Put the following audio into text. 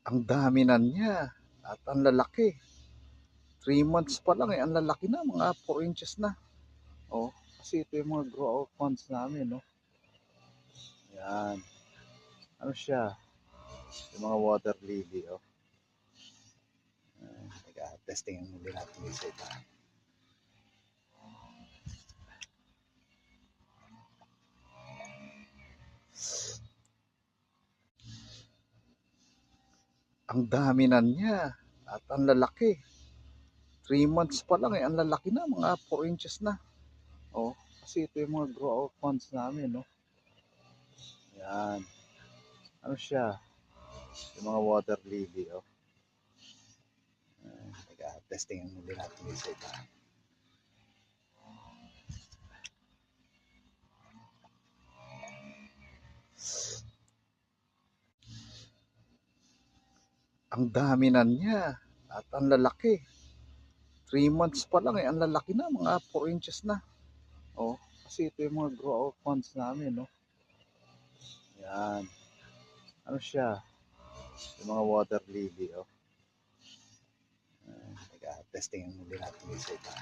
Ang dami na niya at ang lalaki. 3 months pa lang ang lalaki na, mga 4 inches na. Oh, kasi ito yung mga grow out plants namin, no. Yan. Ano siya? Yung mga water lily, oh. Teka, testing muli natin isa iba. Ang dami na niya at ang lalaki. 3 months pa lang ang lalaki na, mga 4 inches na. Oh, kasi ito yung mga grow out plants namin, no. Yan. Ano siya? Yung mga water lily, oh. Teka, testing muli natin isa iba. Ang dami na niya at ang lalaki. 3 months pa lang ang lalaki na, mga 4 inches na. Oh, kasi ito yung mga grow out plants namin, no. Yan. Ano siya? Yung mga water lily, oh. Teka, testing muli natin isa iba.